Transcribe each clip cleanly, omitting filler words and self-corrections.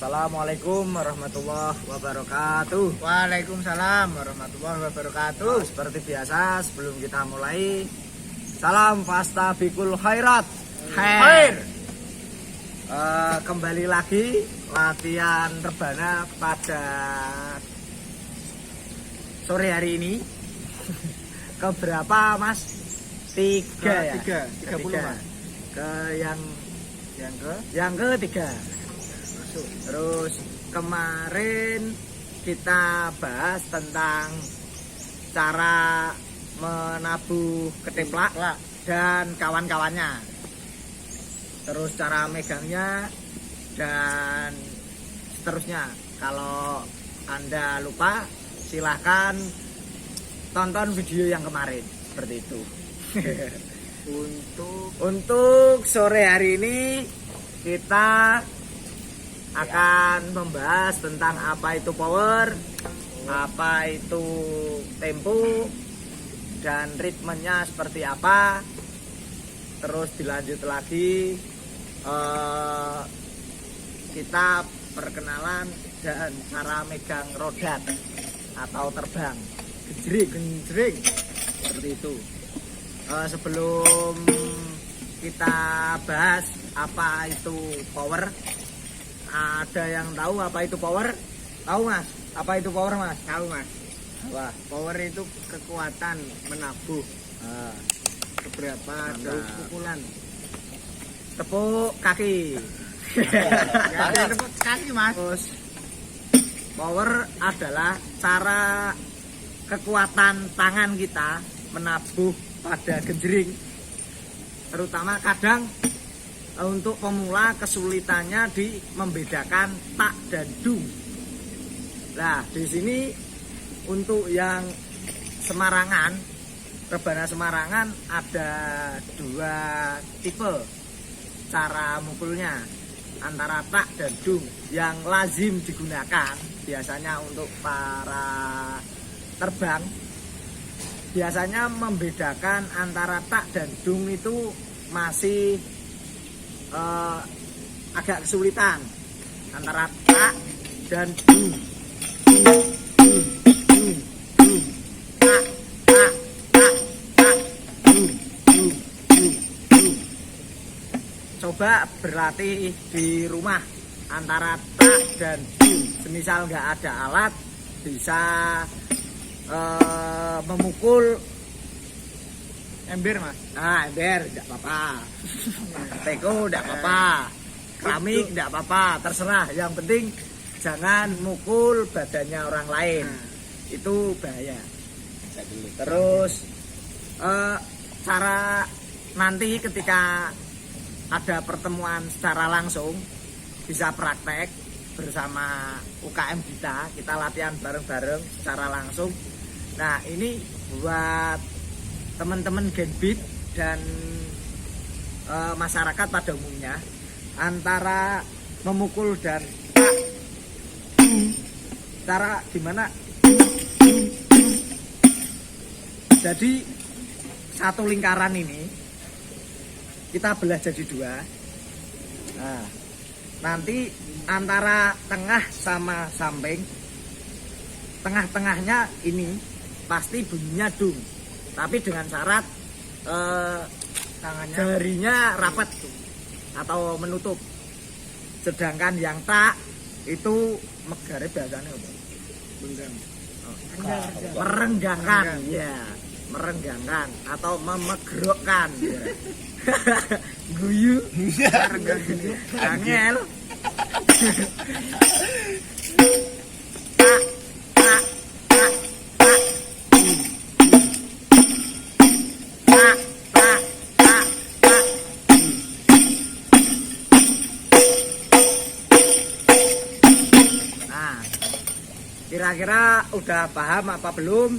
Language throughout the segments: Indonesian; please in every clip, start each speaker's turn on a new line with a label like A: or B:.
A: Assalamualaikum warahmatullahi wabarakatuh.
B: Waalaikumsalam warahmatullahi wabarakatuh.
A: Seperti biasa sebelum kita mulai, salam fastabiqul khairat.
B: Khair.
A: Kembali lagi latihan rebana pada sore hari ini. Keberapa Mas? Tiga ya?
B: Tiga puluh, Mas.
A: Yang ketiga. Terus kemarin kita bahas tentang cara menabuh keteplak dan kawan-kawannya. Terus cara megangnya dan seterusnya. Kalau Anda lupa, silahkan tonton video yang kemarin. Seperti itu. Untuk sore hari ini kita akan membahas tentang apa itu power, apa itu tempo, dan ritmenya seperti apa. Terus dilanjut lagi kita perkenalan dan cara megang rodat atau terbang genjreng seperti itu. Sebelum kita bahas apa itu power, ada yang tahu apa itu power? Tahu Mas? Apa itu power Mas?
B: Tahu, Mas.
A: Wah,
B: Power itu kekuatan menabuh beberapa jauh pukulan.
A: tepuk kaki.
B: Ada tepuk kaki, Mas.
A: Terus power adalah cara kekuatan tangan kita menabuh pada genjreng. Terutama kadang untuk pemula kesulitannya di membedakan tak dan dung. Nah, di sini untuk yang Semarangan, rebana Semarangan ada dua tipe cara mukulnya, antara tak dan dung. Yang lazim digunakan biasanya untuk para terbang, biasanya membedakan antara tak dan dung itu masih agak kesulitan, antara tak dan dung. Tak, tak, tak, tak, dung. Coba berlatih di rumah antara tak dan dung. Semisal nggak ada alat, bisa memukul
B: Ember, Mas.
A: ember tidak apa-apa, teko tidak apa-apa, keramik tidak apa-apa, terserah. Yang penting jangan mukul badannya orang lain, itu bahaya. Terus cara nanti ketika ada pertemuan secara langsung, bisa praktek bersama UKM kita latihan bareng-bareng secara langsung. Nah, ini buat teman-teman Genbit dan masyarakat pada umumnya, antara memukul dan tak, cara gimana. Jadi satu lingkaran ini kita belah jadi dua. Nah, nanti antara tengah sama samping, tengah-tengahnya ini pasti bunyinya dung, tapi dengan syarat
B: Tangannya
A: jarinya rapat atau menutup. Sedangkan yang tak itu megare biasanya apa? Merenggangkan, ya, merenggangkan atau memegrokkan. Ya. Guyu, angel. Tak, tak, tak, tak. Tak, tak, tak, tak. Nah, kira-kira udah paham apa belum?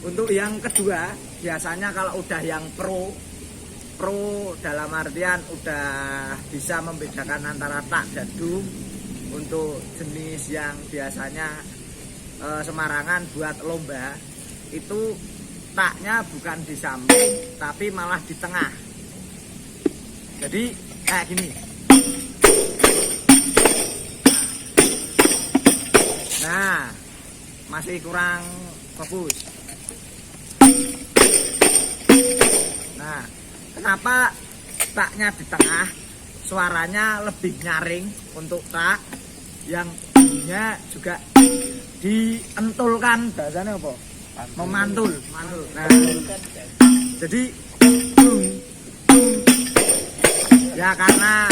A: Untuk yang kedua, biasanya kalau udah yang pro dalam artian udah bisa membedakan antara tak dan dung. Untuk jenis yang biasanya Semarangan buat lomba, itu taknya bukan di samping tapi malah di tengah. Jadi kayak gini. Nah, masih kurang fokus. Nah, kenapa taknya di tengah? Suaranya lebih nyaring untuk tak, yang bunyinya juga dientulkan, bahasanya apa? Memantul. Nah, jadi ya karena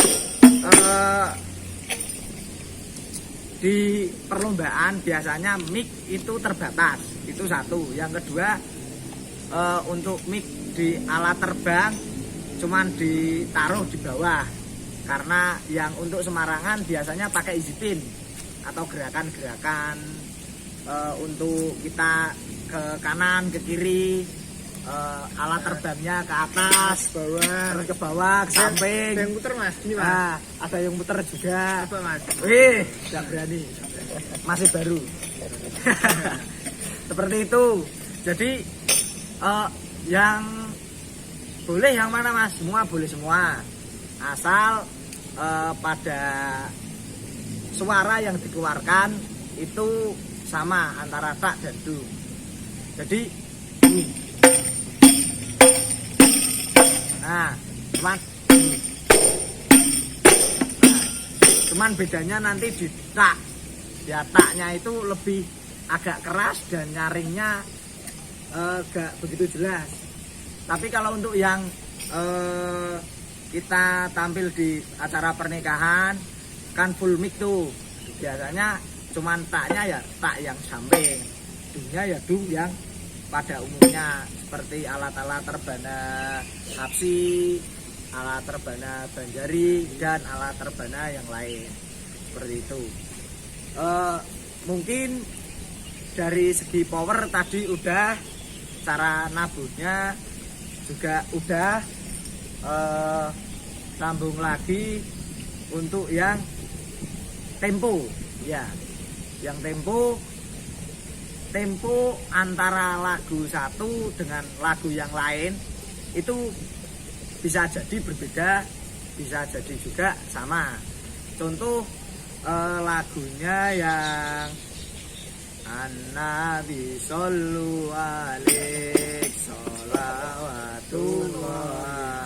A: di perlombaan biasanya mic itu terbatas, itu satu. Yang kedua, untuk mic di alat terbang cuman ditaruh di bawah, karena yang untuk semarangan biasanya pakai easy pin atau gerakan-gerakan untuk kita ke kanan ke kiri, alat terbangnya ke atas, terus ke bawah, ke samping.
B: Ada yang muter mas, ini mas.
A: Nah, ada yang muter juga.
B: Apa mas?
A: Wih, nggak berani, masih baru. Seperti itu. Jadi yang boleh yang mana mas? Semua boleh semua, asal pada suara yang dikeluarkan itu sama antara tak dan du. Jadi nah, cuman bedanya nanti di tak. Ya, taknya itu lebih agak keras dan nyaringnya gak begitu jelas. Tapi kalau untuk yang kita tampil di acara pernikahan kan full mic tuh, biasanya cuman taknya ya tak yang samping, dunya ya du yang pada umumnya, seperti alat-alat terbana Hapsi, alat terbana Banjari, dan alat terbana yang lain seperti itu. Mungkin dari segi power tadi udah, cara nabuhnya juga udah, sambung lagi untuk yang tempo ya, yang tempo antara lagu satu dengan lagu yang lain itu bisa jadi berbeda, bisa jadi juga sama. Contoh lagunya yang An-Nabi Sallu Alaik Salawatullah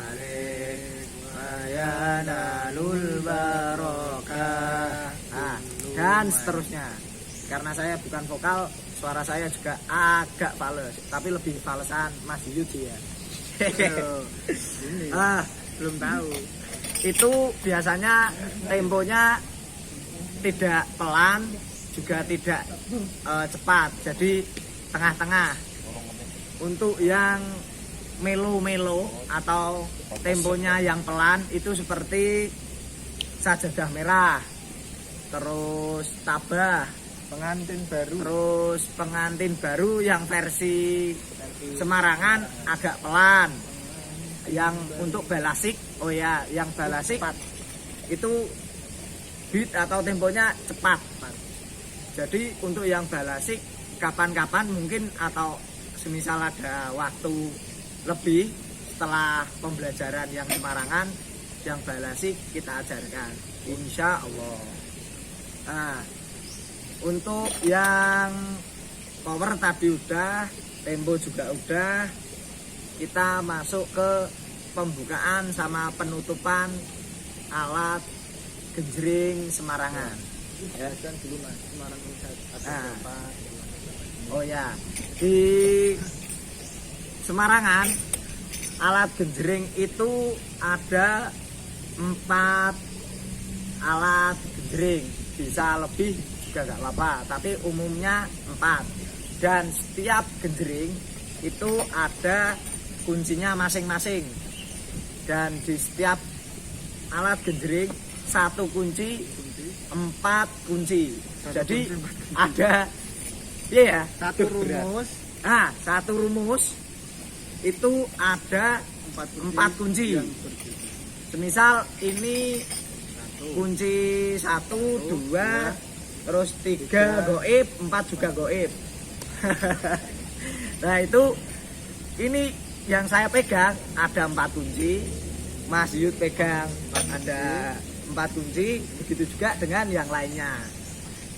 A: Alaik Mayanalul Barokah, dan seterusnya. Karena saya bukan vokal, suara saya juga agak fales, tapi lebih falesan Mas Yudi ya.
B: Belum tahu.
A: Itu biasanya temponya tidak pelan juga tidak cepat, jadi tengah-tengah. Untuk yang melo-melo atau temponya yang pelan itu seperti Sajadah Merah, terus Tabah, terus pengantin baru yang versi Semarangan agak pelan. Yang untuk balasik, oh ya, yang balasik itu beat atau temponya cepat. Jadi untuk yang balasik kapan-kapan mungkin, atau semisal ada waktu lebih setelah pembelajaran yang Semarangan, yang balasik kita ajarkan, insya Allah. Nah, untuk yang power tadi udah, tempo juga udah, kita masuk ke pembukaan sama penutupan alat genjreng Semarangan.
B: Ya kan dulu mas, Semarang apa?
A: Oh ya, di Semarangan alat genjreng itu ada 4 alat genjreng, bisa lebih juga nggak apa-apa, tapi umumnya 4. Dan setiap genjreng itu ada kuncinya masing-masing, dan di setiap alat genjreng 1 kunci 4 kunci. Jadi ada ya
B: Satu rumus.
A: Nah, 1 rumus itu ada 4 kunci. Semisal ini kunci 1, 2, terus 3 goib, 4 juga goib. Nah, itu ini yang saya pegang ada 4 kunci, Mas Yud pegang ada 4 kunci, begitu juga dengan yang lainnya.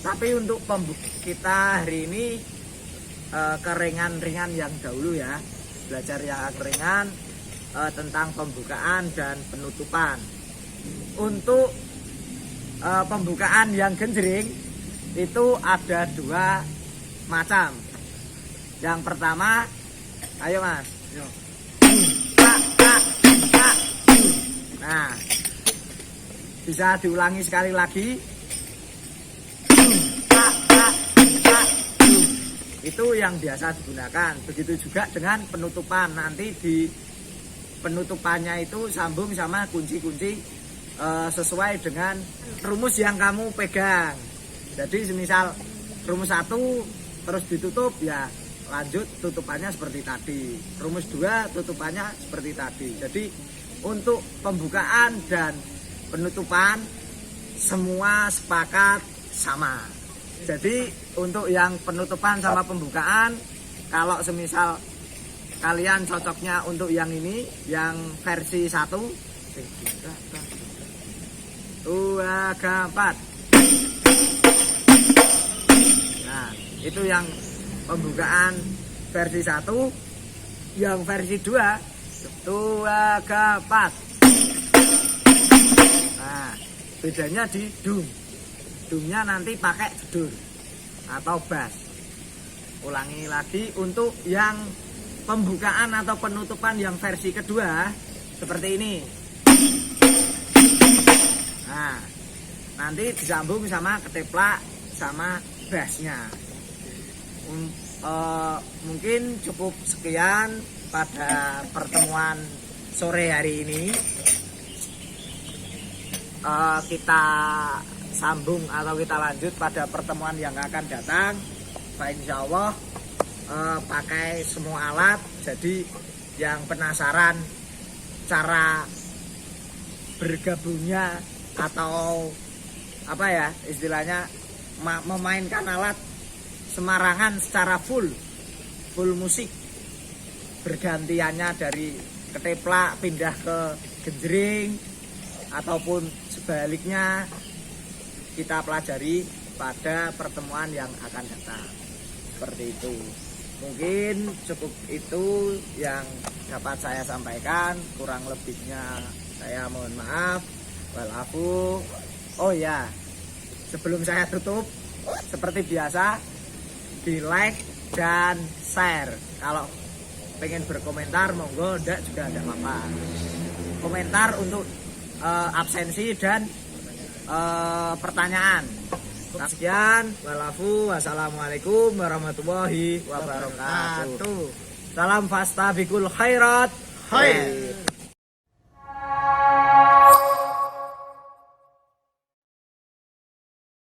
A: Tapi untuk kita hari ini keringan-ringan yang dahulu ya, belajar yang ringan tentang pembukaan dan penutupan. Untuk pembukaan yang genjreng itu ada 2 macam. Yang pertama, ayo Mas.
B: Yo.
A: Nah, bisa diulangi sekali lagi. Itu yang biasa digunakan. Begitu juga dengan penutupan. Nanti di penutupannya itu sambung sama kunci-kunci sesuai dengan rumus yang kamu pegang. Jadi semisal rumus 1 terus ditutup, ya lanjut tutupannya seperti tadi. Rumus 2 tutupannya seperti tadi. Jadi untuk pembukaan dan penutupan semua sepakat sama. Jadi untuk yang penutupan sama pembukaan, kalau semisal kalian cocoknya untuk yang ini, yang versi 1 2, 4. Nah, itu yang pembukaan versi 1. Yang versi 2 2, 4. Nah, bedanya di dung. Dungnya nanti pakai jedur atau bass. Ulangi lagi untuk yang pembukaan atau penutupan yang versi kedua seperti ini. Nah, nanti disambung sama keteplak sama bassnya. Mungkin cukup sekian pada pertemuan sore hari ini. Kita sambung atau kita lanjut pada pertemuan yang akan datang. Insya Allah pakai semua alat. Jadi yang penasaran cara bergabungnya atau apa ya istilahnya memainkan alat semarangan secara full musik, bergantiannya dari keteplak pindah ke genjreng ataupun sebaliknya, kita pelajari pada pertemuan yang akan datang. Seperti itu. Mungkin cukup itu yang dapat saya sampaikan. Kurang lebihnya saya mohon maaf. Walafu. Oh ya, sebelum saya tutup, seperti biasa, di like dan share. Kalau pengen berkomentar, monggo, enggak juga ada apa-apa. Komentar untuk absensi dan pertanyaan. Sekian, walafu, wassalamualaikum warahmatullahi wabarakatuh. Salam fastabikul khairat. Hai.